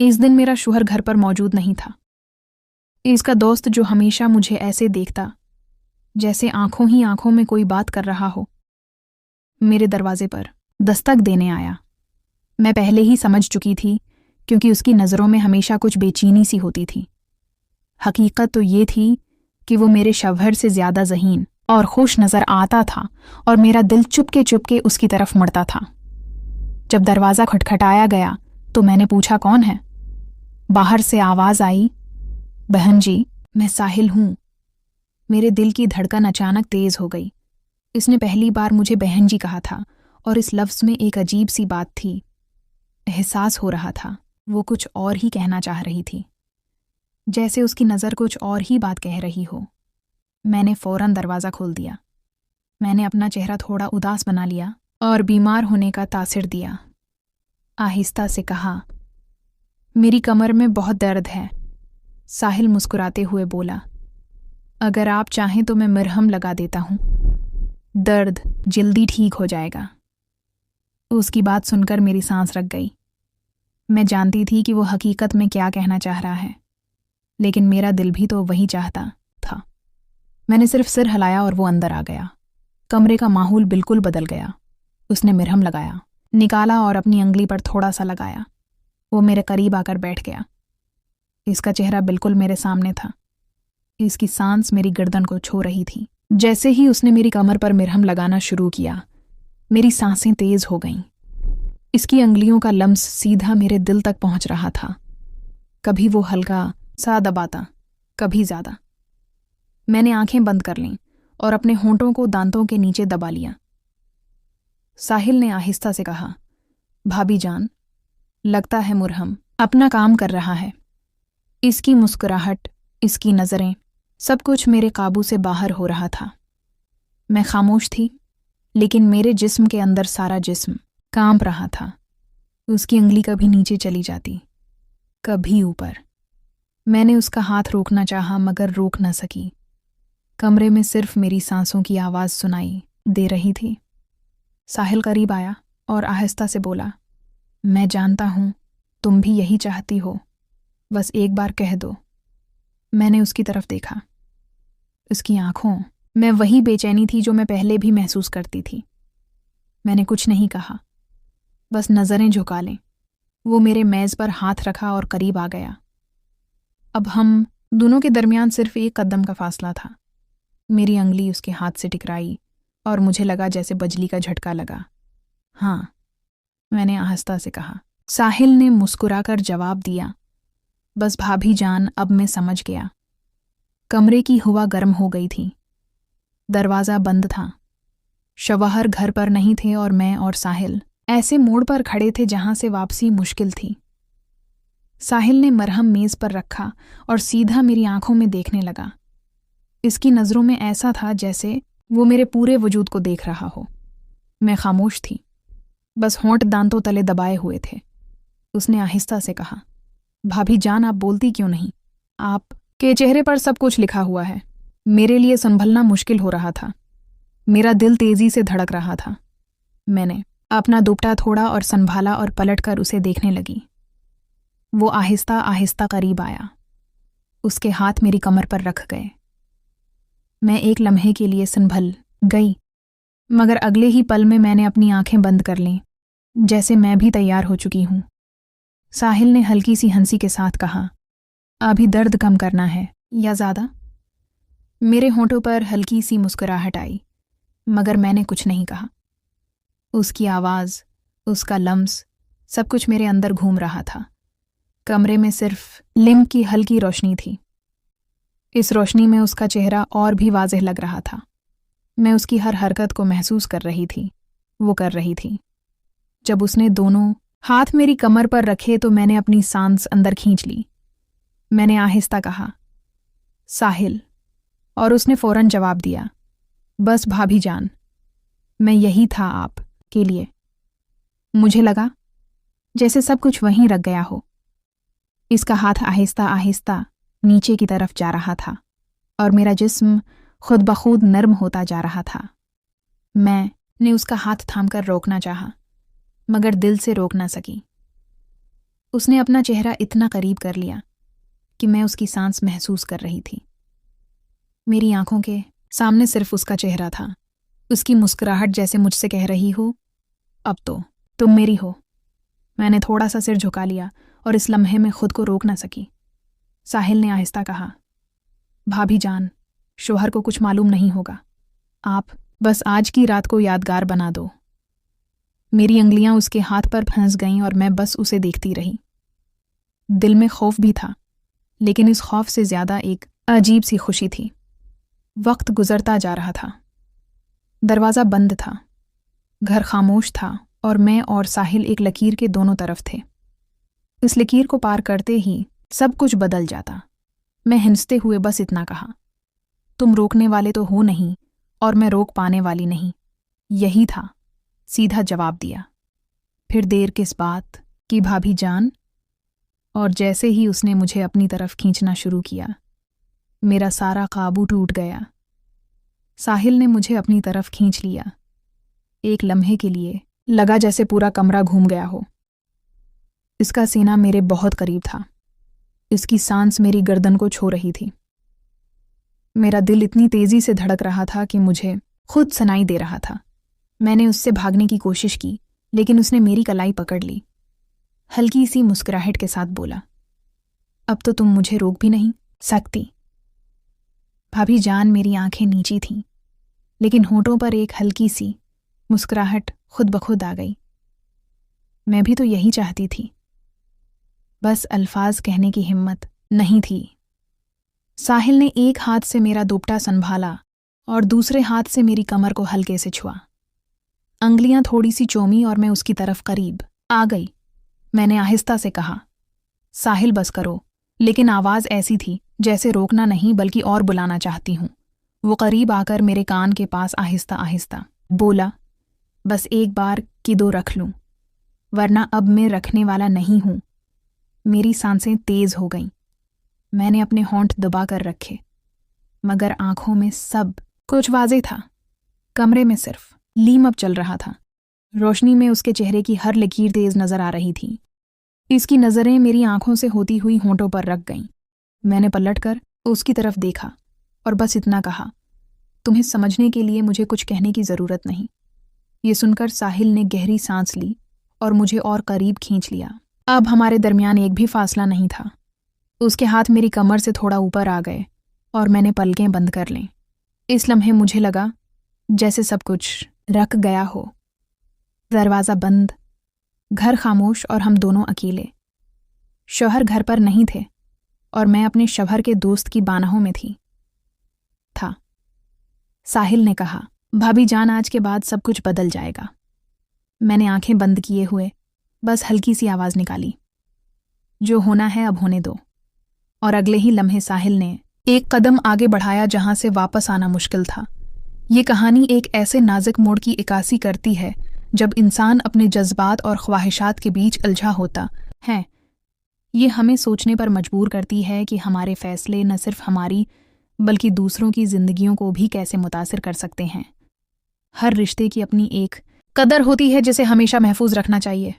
इस दिन मेरा शौहर घर पर मौजूद नहीं था। इसका दोस्त जो हमेशा मुझे ऐसे देखता जैसे आंखों ही आंखों में कोई बात कर रहा हो, मेरे दरवाजे पर दस्तक देने आया। मैं पहले ही समझ चुकी थी, क्योंकि उसकी नज़रों में हमेशा कुछ बेचैनी सी होती थी। हकीकत तो ये थी कि वो मेरे शौहर से ज़्यादा ज़हीन और खुश नज़र आता था और मेरा दिल चुपके चुपके उसकी तरफ मुड़ता था। जब दरवाज़ा खटखटाया गया तो मैंने पूछा, कौन है? बाहर से आवाज़ आई, बहन जी, मैं साहिल हूँ। मेरे दिल की धड़कन अचानक तेज़ हो गई। इसने पहली बार मुझे बहन जी कहा था और इस लफ्ज़ में एक अजीब सी बात थी। एहसास हो रहा था वो कुछ और ही कहना चाह रही थी, जैसे उसकी नज़र कुछ और ही बात कह रही हो। मैंने फ़ौरन दरवाज़ा खोल दिया। मैंने अपना चेहरा थोड़ा उदास बना लिया और बीमार होने का तासिर दिया। आहिस्ता से कहा, मेरी कमर में बहुत दर्द है। साहिल मुस्कुराते हुए बोला, अगर आप चाहें तो मैं मरहम लगा देता हूँ, दर्द जल्दी ठीक हो जाएगा। उसकी बात सुनकर मेरी सांस रुक गई। मैं जानती थी कि वो हकीकत में क्या कहना चाह रहा है, लेकिन मेरा दिल भी तो वही चाहता था। मैंने सिर्फ सिर हिलाया और वो अंदर आ गया। कमरे का माहौल बिल्कुल बदल गया। उसने मरहम लगाया, निकाला और अपनी अंगली पर थोड़ा सा लगाया। वो मेरे करीब आकर बैठ गया। इसका चेहरा बिल्कुल मेरे सामने था। इसकी सांस मेरी गर्दन को छू रही थी। जैसे ही उसने मेरी कमर पर मरहम लगाना शुरू किया, मेरी सांसें तेज हो गईं। इसकी अंगलियों का लम्स सीधा मेरे दिल तक पहुंच रहा था। कभी वो हल्का सा दबाता, कभी ज्यादा। मैंने आंखें बंद कर लीं और अपने होंठों को दांतों के नीचे दबा लिया। साहिल ने आहिस्ता से कहा, भाभी जान, लगता है मुरहम अपना काम कर रहा है। इसकी मुस्कुराहट, इसकी नज़रें, सब कुछ मेरे काबू से बाहर हो रहा था। मैं खामोश थी, लेकिन मेरे जिस्म के अंदर सारा जिस्म कांप रहा था। उसकी अंगली कभी नीचे चली जाती, कभी ऊपर। मैंने उसका हाथ रोकना चाहा, मगर रोक न सकी। कमरे में सिर्फ मेरी सांसों की आवाज़ सुनाई दे रही थी। साहिल करीब आया और आहिस्ता से बोला, मैं जानता हूँ तुम भी यही चाहती हो, बस एक बार कह दो। मैंने उसकी तरफ देखा। उसकी आंखों में वही बेचैनी थी जो मैं पहले भी महसूस करती थी। मैंने कुछ नहीं कहा, बस नज़रें झुका लें। वो मेरे मेज़ पर हाथ रखा और करीब आ गया। अब हम दोनों के दरमियान सिर्फ एक कदम का फासला था। मेरी अंगली उसके हाथ से टकराई और मुझे लगा जैसे बिजली का झटका लगा। हाँ, मैंने आहिस्ता से कहा। साहिल ने मुस्कुराकर जवाब दिया, बस भाभी जान, अब मैं समझ गया। कमरे की हवा गर्म हो गई थी। दरवाज़ा बंद था। शौहर घर पर नहीं थे और मैं और साहिल ऐसे मोड़ पर खड़े थे जहां से वापसी मुश्किल थी। साहिल ने मरहम मेज़ पर रखा और सीधा मेरी आंखों में देखने लगा। इसकी नज़रों में ऐसा था जैसे वो मेरे पूरे वजूद को देख रहा हो। मैं खामोश थी, बस होंठ दांतों तले दबाए हुए थे। उसने आहिस्ता से कहा, भाभी जान, आप बोलती क्यों नहीं? आपके चेहरे पर सब कुछ लिखा हुआ है। मेरे लिए संभलना मुश्किल हो रहा था। मेरा दिल तेजी से धड़क रहा था। मैंने अपना दुपट्टा थोड़ा और संभाला और पलटकर उसे देखने लगी। वो आहिस्ता आहिस्ता करीब आया। उसके हाथ मेरी कमर पर रख गए। मैं एक लम्हे के लिए संभल गई, मगर अगले ही पल में मैंने अपनी आंखें बंद कर लीं, जैसे मैं भी तैयार हो चुकी हूं। साहिल ने हल्की सी हंसी के साथ कहा, अभी दर्द कम करना है या ज़्यादा? मेरे होंठों पर हल्की सी मुस्कुराहट आई, मगर मैंने कुछ नहीं कहा। उसकी आवाज़, उसका लम्स, सब कुछ मेरे अंदर घूम रहा था। कमरे में सिर्फ लिम की हल्की रोशनी थी। इस रोशनी में उसका चेहरा और भी वाज़ेह लग रहा था। मैं उसकी हर हरकत को महसूस कर रही थी। वो कर रही थी। जब उसने दोनों हाथ मेरी कमर पर रखे तो मैंने अपनी सांस अंदर खींच ली। मैंने आहिस्ता कहा, साहिल, और उसने फ़ौरन जवाब दिया, बस भाभी जान, मैं यही था आप के लिए। मुझे लगा जैसे सब कुछ वहीं रख गया हो। इसका हाथ आहिस्ता आहिस्ता नीचे की तरफ जा रहा था और मेरा जिस्म खुद ब खुद नर्म होता जा रहा था। मैंने उसका हाथ थामकर रोकना चाहा, मगर दिल से रोक ना सकी। उसने अपना चेहरा इतना करीब कर लिया कि मैं उसकी सांस महसूस कर रही थी। मेरी आंखों के सामने सिर्फ उसका चेहरा था, उसकी मुस्कुराहट जैसे मुझसे कह रही हो, अब तो तुम मेरी हो। मैंने थोड़ा सा सिर झुका लिया और इस लम्हे में खुद को रोक न सकी। साहिल ने आहिस्ता कहा, भाभी जान, शोहर को कुछ मालूम नहीं होगा, आप बस आज की रात को यादगार बना दो। मेरी अंगलियां उसके हाथ पर फंस गईं और मैं बस उसे देखती रही। दिल में खौफ भी था, लेकिन इस खौफ से ज्यादा एक अजीब सी खुशी थी। वक्त गुजरता जा रहा था। दरवाज़ा बंद था, घर खामोश था और मैं और साहिल एक लकीर के दोनों तरफ थे। इस लकीर को पार करते ही सब कुछ बदल जाता। मैं हिंसते हुए बस इतना कहा, तुम रोकने वाले तो हो नहीं और मैं रोक पाने वाली नहीं। यही था, सीधा जवाब दिया। फिर देर किस बात की भाभी जान। और जैसे ही उसने मुझे अपनी तरफ खींचना शुरू किया, मेरा सारा काबू टूट गया। साहिल ने मुझे अपनी तरफ खींच लिया। एक लम्हे के लिए लगा जैसे पूरा कमरा घूम गया हो। इसका सीना मेरे बहुत करीब था, इसकी सांस मेरी गर्दन को छू रही थी। मेरा दिल इतनी तेजी से धड़क रहा था कि मुझे खुद सुनाई दे रहा था। मैंने उससे भागने की कोशिश की, लेकिन उसने मेरी कलाई पकड़ ली। हल्की सी मुस्कुराहट के साथ बोला, अब तो तुम मुझे रोक भी नहीं सकती। भाभी जान, मेरी आंखें नीची थीं, लेकिन होठों पर एक हल्की सी मुस्कुराहट खुद ब खुद आ गई। मैं भी तो यही चाहती थी, बस अल्फाज कहने की हिम्मत नहीं थी। साहिल ने एक हाथ से मेरा दुपट्टा संभाला और दूसरे हाथ से मेरी कमर को हल्के से छुआ। अंगलियां थोड़ी सी चोमी और मैं उसकी तरफ करीब आ गई। मैंने आहिस्ता से कहा, साहिल बस करो, लेकिन आवाज़ ऐसी थी जैसे रोकना नहीं बल्कि और बुलाना चाहती हूँ। वो करीब आकर मेरे कान के पास आहिस्ता आहिस्ता बोला, बस एक बार की दो रख लूं, वरना अब मैं रखने वाला नहीं हूं। मेरी सांसें तेज हो गईं। मैंने अपने होंठ दबा कर रखे, मगर आंखों में सब कुछ वाज़ेह था। कमरे में सिर्फ लीम अब चल रहा था। रोशनी में उसके चेहरे की हर लकीर तेज नजर आ रही थी। इसकी नज़रें मेरी आंखों से होती हुई होंठों पर रख गईं। मैंने पलटकर उसकी तरफ देखा और बस इतना कहा, तुम्हें समझने के लिए मुझे कुछ कहने की ज़रूरत नहीं। ये सुनकर साहिल ने गहरी सांस ली और मुझे और करीब खींच लिया। अब हमारे दरमियान एक भी फासला नहीं था। उसके हाथ मेरी कमर से थोड़ा ऊपर आ गए और मैंने पलकें बंद कर लें। इस लम्हे मुझे लगा जैसे सब कुछ रख गया हो। दरवाज़ा बंद, घर खामोश और हम दोनों अकेले। शौहर घर पर नहीं थे और मैं अपने शौहर के दोस्त की बाहों में था। साहिल ने कहा, भाभी जान, आज के बाद सब कुछ बदल जाएगा। मैंने आंखें बंद किए हुए बस हल्की सी आवाज़ निकाली, जो होना है अब होने दो। और अगले ही लम्हे साहिल ने एक कदम आगे बढ़ाया जहां से वापस आना मुश्किल था। ये कहानी एक ऐसे नाजुक मोड़ की इक्कासी करती है जब इंसान अपने जज्बात और ख्वाहिशात के बीच उलझा होता है। ये हमें सोचने पर मजबूर करती है कि हमारे फैसले न सिर्फ हमारी बल्कि दूसरों की जिंदगियों को भी कैसे मुतासिर कर सकते हैं। हर रिश्ते की अपनी एक कदर होती है जिसे हमेशा महफूज रखना चाहिए।